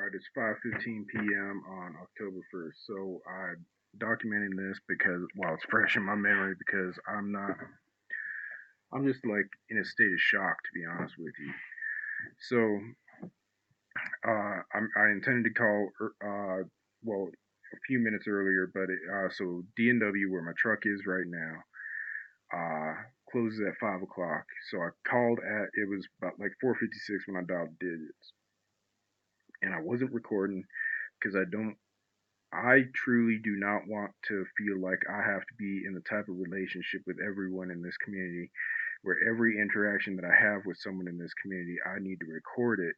Alright, it's 5:15 p.m. on October 1st. So I'm documenting this because while it's fresh in my memory because I'm just like in a state of shock, to be honest with you. So I intended to call well a few minutes earlier, but so D W where my truck is right now closes at 5 o'clock. So I called at it was about like 4:56 when I dialed digits, and I wasn't recording because I truly do not want to feel like I have to be in the type of relationship with everyone in this community where every interaction that I have with someone in this community, I need to record it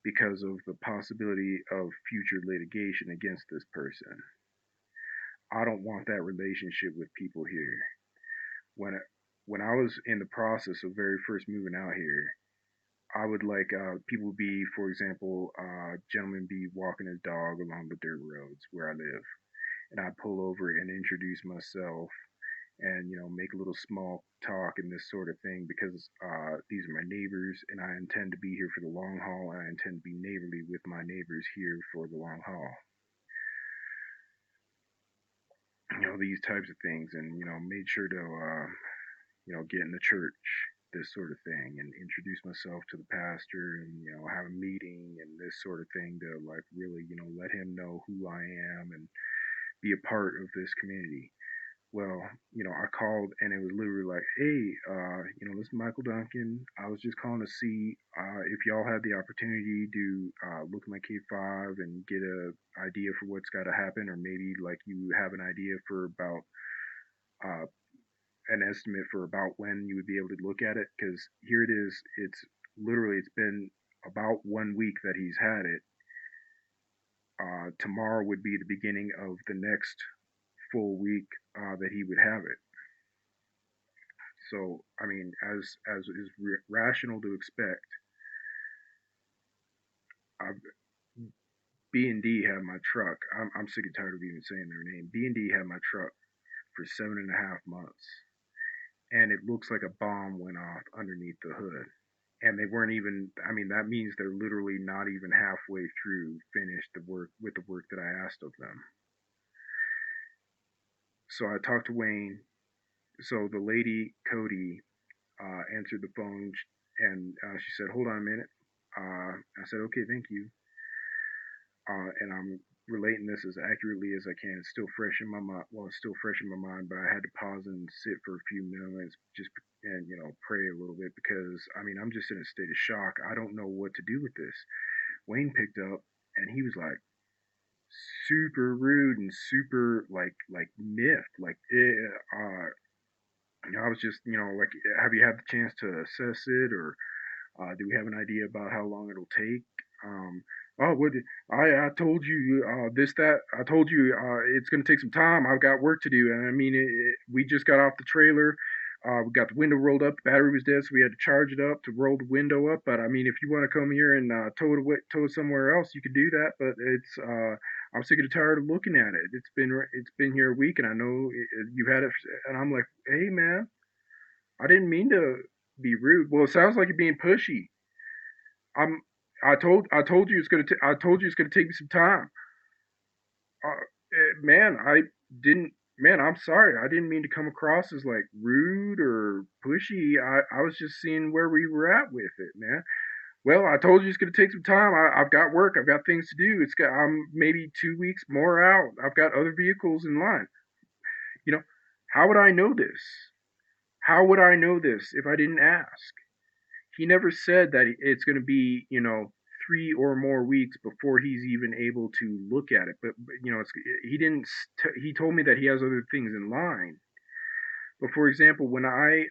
because of the possibility of future litigation against this person. I don't want that relationship with people here. When when I was in the process of very first moving out here, I would like people be, for example, gentlemen be walking his dog along the dirt roads where I live, and I'd pull over and introduce myself and make a little small talk and this sort of thing because these are my neighbors and I intend to be here for the long haul and I intend to be neighborly with my neighbors here for the long haul. These types of things, and made sure to get in the church, this sort of thing, and introduce myself to the pastor and have a meeting and this sort of thing to like really let him know who I am and be a part of this community. Well, I called and it was literally like, hey, this is Michael Duncan. I was just calling to see if y'all had the opportunity to look at my K5 and get a idea for what's got to happen, or maybe like you have an idea for about uh, an estimate for about when you would be able to look at it. Because here it is. It's been about 1 week that he's had it. Tomorrow would be the beginning of the next full week that he would have it. So, I mean, as is rational to expect, B and D had my truck. I'm sick and tired of even saying their name. B and D had my truck for 7.5 months, and it looks like a bomb went off underneath the hood. And they weren't even. I mean, that means they're literally not even halfway through finished the work with the work that I asked of them. So I talked to Wayne. So the lady Cody answered the phone, and she said, "Hold on a minute." I said, "Okay, thank you." And I'm relating this as accurately as I can. It's still fresh in my mind. Well, it's still fresh in my mind, but I had to pause and sit for a few minutes, just and pray a little bit because I mean I'm just in a state of shock. I don't know what to do with this. Wayne picked up and he was like super rude and super like miffed. I was just like, have you had the chance to assess it, or do we have an idea about how long it'll take? Oh, what I told you this that I told you it's gonna take some time. I've got work to do, and I mean we just got off the trailer. We got the window rolled up. The battery was dead, so we had to charge it up to roll the window up. But I mean, if you want to come here and tow it somewhere else, you could do that. But I'm sick and tired of looking at it. It's been here a week, and I know you've had it. And I'm like, hey man, I didn't mean to be rude. Well, it sounds like you're being pushy. I'm. I told you I told you it's gonna take me some time. Man, I didn't. Man, I'm sorry. I didn't mean to come across as like rude or pushy. I was just seeing where we were at with it, man. Well, I told you it's gonna take some time. I've got work. I've got things to do. I'm maybe 2 weeks more out. I've got other vehicles in line. You know, how would I know this? How would I know this if I didn't ask? He never said that it's going to be 3 or more weeks before he's even able to look at it. But he didn't. He told me that he has other things in line. But for example, when I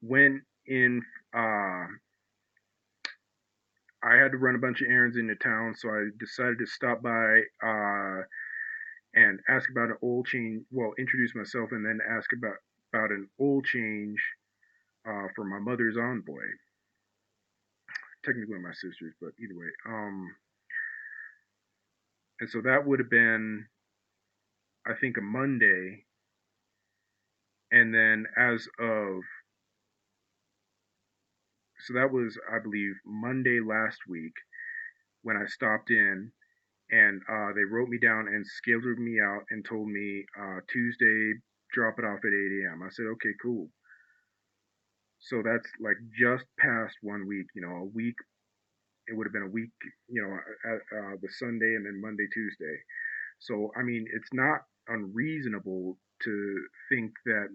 went in, I had to run a bunch of errands into town, so I decided to stop by and ask about an oil change. Well, introduce myself and then ask about an oil change for my mother's Envoy. Technically my sister's, but either way. And so that would have been, I think, a Monday. And then so that was, I believe, Monday last week. when I stopped in, and they wrote me down and scheduled me out and told me Tuesday, drop it off at 8 a.m. I said, okay, cool. So that's like just past 1 week, a week. It would have been a week, the Sunday and then Monday, Tuesday. So, I mean, it's not unreasonable to think that,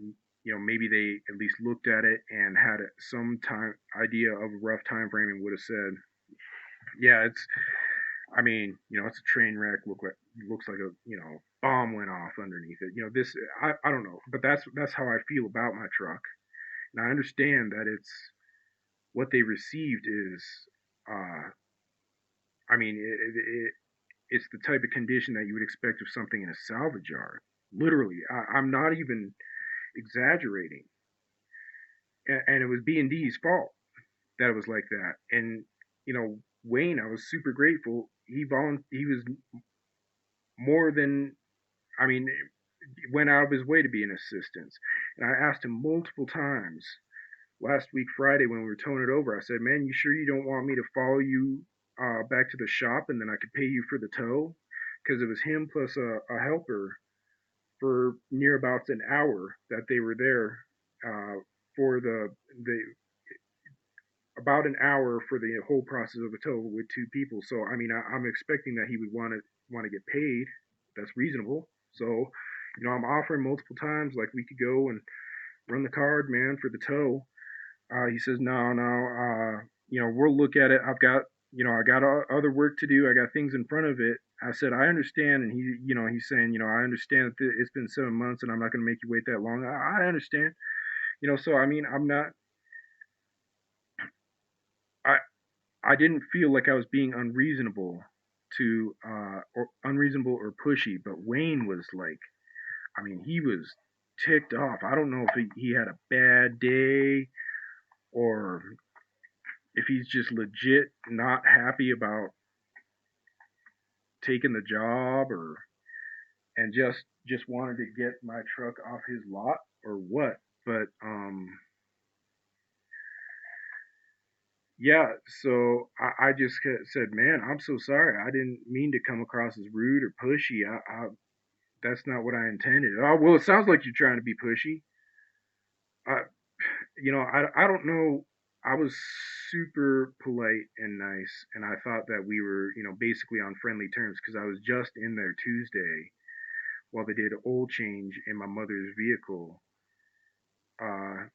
maybe they at least looked at it and had some time idea of a rough time frame and would have said, yeah, I mean, it's a train wreck. Looks like a, bomb went off underneath it. I don't know, but that's how I feel about my truck. And I understand that what they received is, uh, I mean, it's the type of condition that you would expect of something in a salvage yard. Literally, I'm not even exaggerating. And it was B&D's fault that it was like that. And Wayne, I was super grateful. He was more than, I mean, went out of his way to be an assistance. And I asked him multiple times last week Friday when we were towing it over. I said, "Man, you sure you don't want me to follow you back to the shop and then I could pay you for the tow?" Because it was him plus a helper for near about an hour that they were there for the about an hour for the whole process of a tow with two people. So I mean, I'm expecting that he would want to get paid. That's reasonable. So I'm offering multiple times like we could go and run the card, man, for the tow. He says, no, no, we'll look at it. I got other work to do. I got things in front of it. I said, I understand. And he's saying, I understand that it's been 7 months and I'm not going to make you wait that long. I understand, so I mean, I, I didn't feel like I was being unreasonable or pushy, but Wayne was like, I mean, he was ticked off. I don't know if he had a bad day or if he's just legit not happy about taking the job or and just wanted to get my truck off his lot or what. But yeah, so I just said, man, I'm so sorry. I didn't mean to come across as rude or pushy. That's not what I intended. Oh, well, it sounds like you're trying to be pushy. I, I don't know. I was super polite and nice, and I thought that we were, basically on friendly terms because I was just in there Tuesday while they did an oil change in my mother's vehicle. Uh,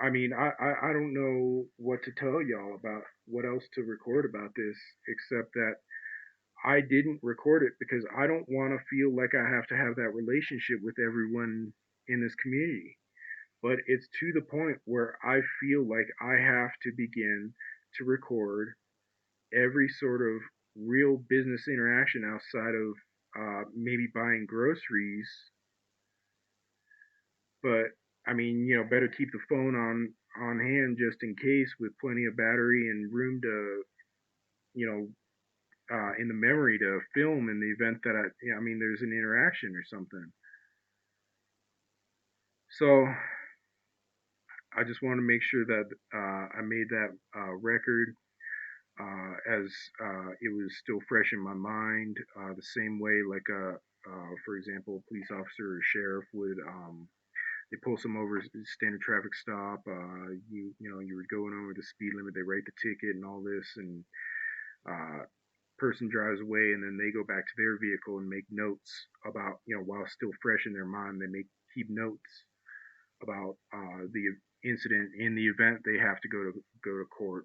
I mean, I don't know what to tell y'all about what else to record about this except that I didn't record it because I don't want to feel like I have to have that relationship with everyone in this community. But it's to the point where I feel like I have to begin to record every sort of real business interaction outside of maybe buying groceries. But I mean, better keep the phone on hand just in case with plenty of battery and room to, you know, in the memory to film in the event that I mean, there's an interaction or something. So I just want to make sure that I made that record as it was still fresh in my mind, the same way like for example, a police officer or sheriff would they pull some over standard traffic stop. You were going over the speed limit. They write the ticket and all this, and uh, person drives away, and then they go back to their vehicle and make notes about while still fresh in their mind. They make keep notes about the incident in the event they have to go to court.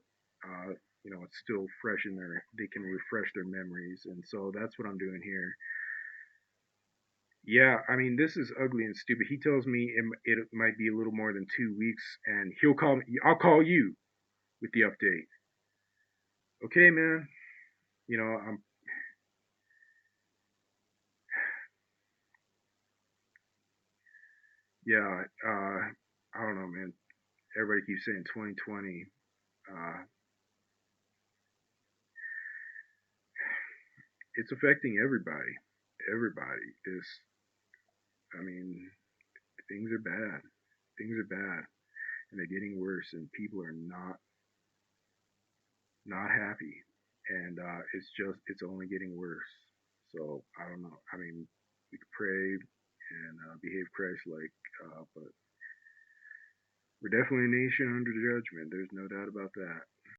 It's still fresh in their. They can refresh their memories, and so that's what I'm doing here. Yeah, I mean, this is ugly and stupid. He tells me it might be a little more than 2 weeks, and he'll call me. I'll call you with the update. Okay, man. I'm. Yeah. I don't know, man. Everybody keeps saying 2020. Uh, it's affecting everybody. Everybody. I mean, things are bad. Things are bad, and they're getting worse, and people are not not happy, and it's only getting worse. So I don't know. I mean, we could pray and behave Christ-like, but we're definitely a nation under judgment. There's no doubt about that.